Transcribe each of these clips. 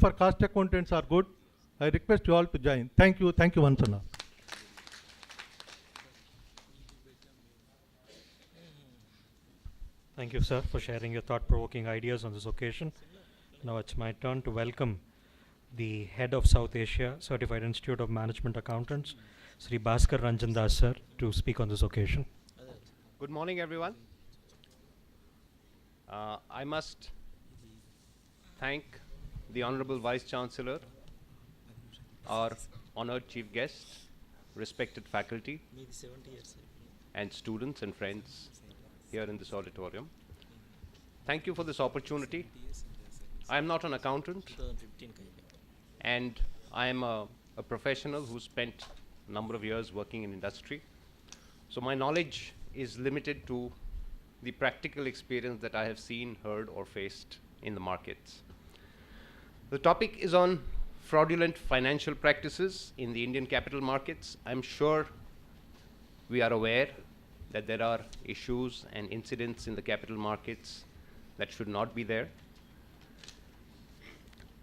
for cost accountants are good. I request you all to join. Thank you. Thank you once and all. Thank you, sir, for sharing your thought-provoking ideas on this occasion. Now it's my turn to welcome the head of South Asia Certified Institute of Management Accountants, Sri Bhaskar Ranjan Das, sir, to speak on this occasion. Good morning, everyone. I must thank the Honorable Vice Chancellor, our honored chief guest, respected faculty, and students and friends here in this auditorium. Thank you for this opportunity. I am not an accountant, and I am a professional who spent a number of years working in industry. So my knowledge is limited to the practical experience that I have seen, heard, or faced in the markets. The topic is on fraudulent financial practices in the Indian capital markets. I'm sure we are aware that there are issues and incidents in the capital markets that should not be there.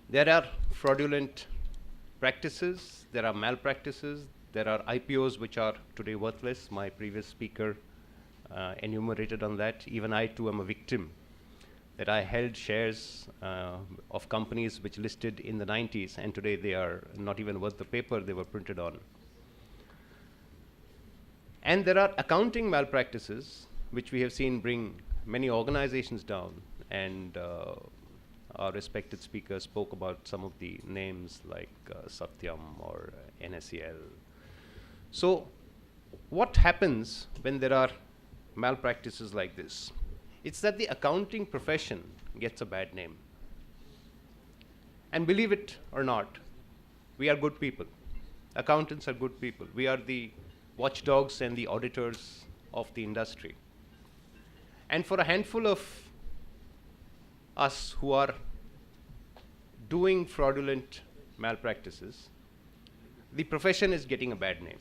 There are fraudulent practices, there are malpractices, there are IPOs which are today worthless. My previous speaker enumerated on that. Even I too am a victim, that I held shares of companies which listed in the 90s, and today they are not even worth the paper they were printed on. And there are accounting malpractices which we have seen bring many organizations down, and our respected speaker spoke about some of the names like Satyam or NSEL. So what happens when there are malpractices like this? It's that the accounting profession gets a bad name. And believe it or not, we are good people. Accountants are good people. We are the watchdogs and the auditors of the industry. And for a handful of us who are doing fraudulent malpractices, the profession is getting a bad name.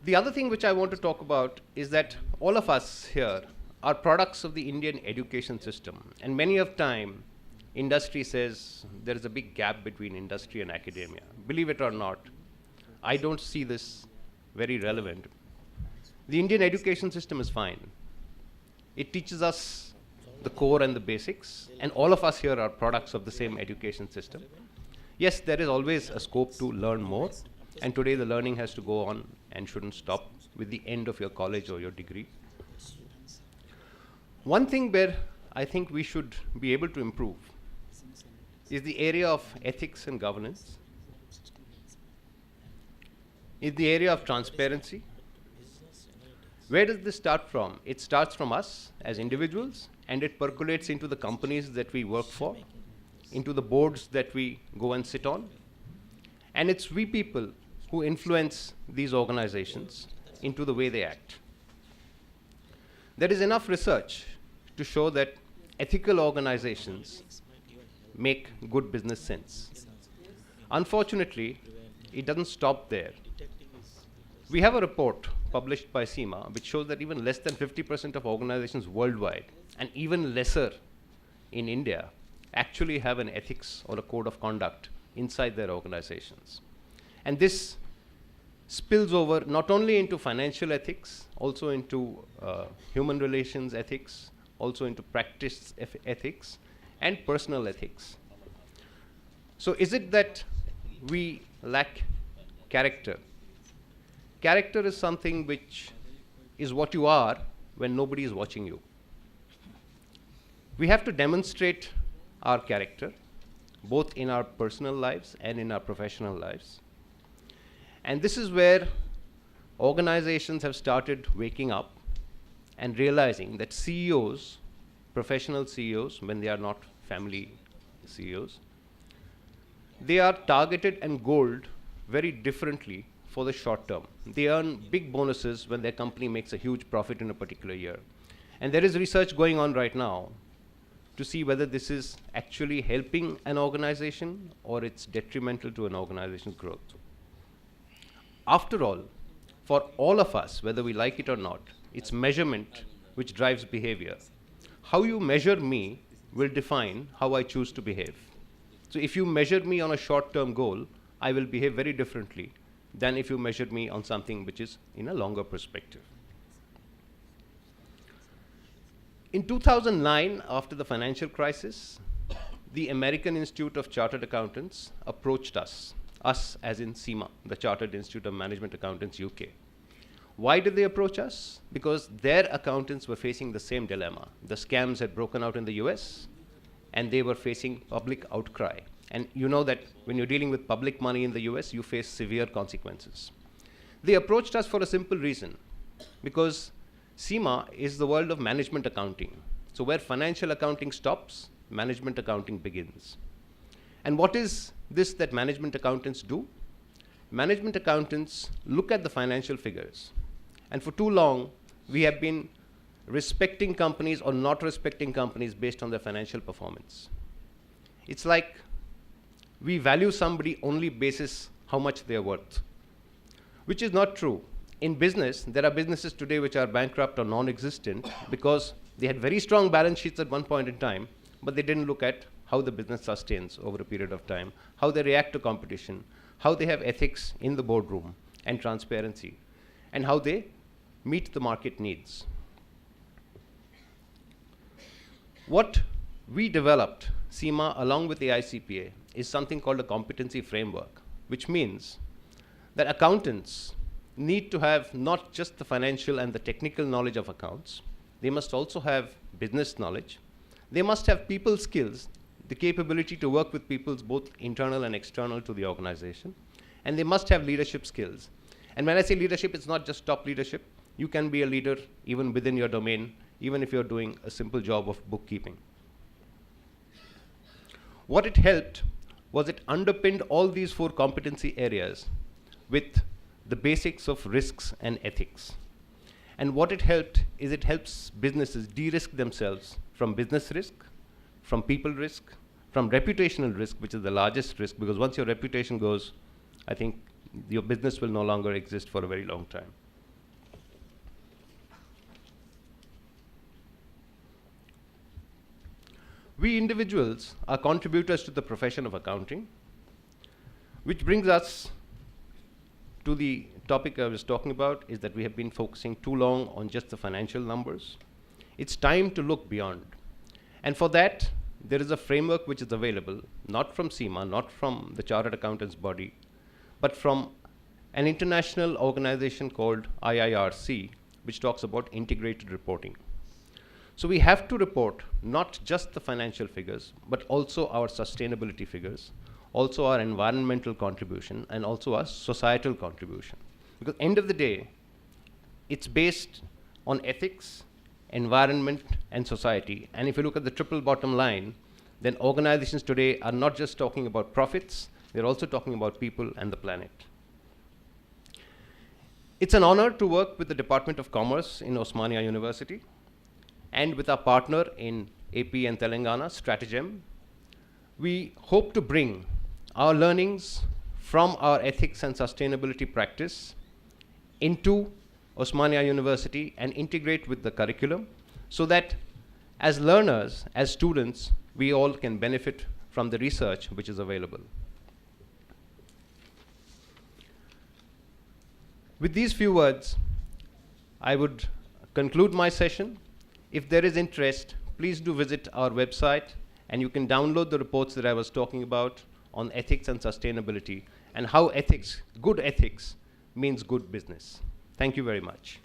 The other thing which I want to talk about is that all of us here are products of the Indian education system. And many of time, industry says there is a big gap between industry and academia. Believe it or not, I don't see this very relevant. The Indian education system is fine. It teaches us the core and the basics, and all of us here are products of the same education system. Yes, there is always a scope to learn more, and today the learning has to go on and shouldn't stop with the end of your college or your degree. One thing where I think we should be able to improve is the area of ethics and governance, is the area of transparency. Where does this start from? It starts from us as individuals, and it percolates into the companies that we work for, into the boards that we go and sit on. And it's we people who influence these organizations into the way they act. There is enough research to show that ethical organizations make good business sense. Unfortunately, it doesn't stop there. We have a report published by SEMA which shows that even less than 50% of organizations worldwide, and even lesser in India, actually have an ethics or a code of conduct inside their organizations. And this spills over not only into financial ethics, also into human relations ethics, also into practice ethics, and personal ethics. So is it that we lack character? Character is something which is what you are when nobody is watching you. We have to demonstrate our character, both in our personal lives and in our professional lives. And this is where organizations have started waking up and realizing that CEOs, professional CEOs, when they are not family CEOs, they are targeted and goaled very differently for the short term. They earn big bonuses when their company makes a huge profit in a particular year. And there is research going on right now to see whether this is actually helping an organization or it's detrimental to an organization's growth. After all, for all of us, whether we like it or not, it's measurement which drives behavior. How you measure me will define how I choose to behave. So if you measure me on a short-term goal, I will behave very differently than if you measured me on something which is in a longer perspective. In 2009, after the financial crisis, the American Institute of Chartered Accountants approached us as in CIMA, the Chartered Institute of Management Accountants UK. Why did they approach us? Because their accountants were facing the same dilemma. The scams had broken out in the US, and they were facing public outcry. And you know that when you're dealing with public money in the US, you face severe consequences. They approached us for a simple reason, because CIMA is the world of management accounting. So where financial accounting stops, management accounting begins. And what is this that management accountants do? Management accountants look at the financial figures. And for too long, we have been respecting companies or not respecting companies based on their financial performance. It's like we value somebody only basis how much they are worth, which is not true. In business, there are businesses today which are bankrupt or non-existent because they had very strong balance sheets at one point in time, but they didn't look at how the business sustains over a period of time, how they react to competition, how they have ethics in the boardroom and transparency, and how they meet the market needs. What we developed, CIMA, along with the ICPA, is something called a competency framework, which means that accountants need to have not just the financial and the technical knowledge of accounts, they must also have business knowledge, they must have people skills, the capability to work with people both internal and external to the organization, and they must have leadership skills. And when I say leadership, it's not just top leadership. You can be a leader even within your domain, even if you're doing a simple job of bookkeeping. What it helped was it underpinned all these 4 competency areas with the basics of risks and ethics. And what it helped is it helps businesses de-risk themselves from business risk, from people risk, from reputational risk, which is the largest risk, because once your reputation goes, I think your business will no longer exist for a very long time. We individuals are contributors to the profession of accounting, which brings us to the topic I was talking about, is that we have been focusing too long on just the financial numbers. It's time to look beyond. And for that, there is a framework which is available, not from CIMA, not from the Chartered Accountants body, but from an international organization called IIRC, which talks about integrated reporting. So we have to report not just the financial figures, but also our sustainability figures, also our environmental contribution, and also our societal contribution. Because end of the day, it's based on ethics, environment, and society. And if you look at the triple bottom line, then organizations today are not just talking about profits, they're also talking about people and the planet. It's an honor to work with the Department of Commerce in Osmania University and with our partner in AP and Telangana, Strategem. We hope to bring our learnings from our ethics and sustainability practice into Osmania University and integrate with the curriculum so that as learners, as students, we all can benefit from the research which is available. With these few words, I would conclude my session. If there is interest, please do visit our website and you can download the reports that I was talking about on ethics and sustainability and how ethics, good ethics, means good business. Thank you very much.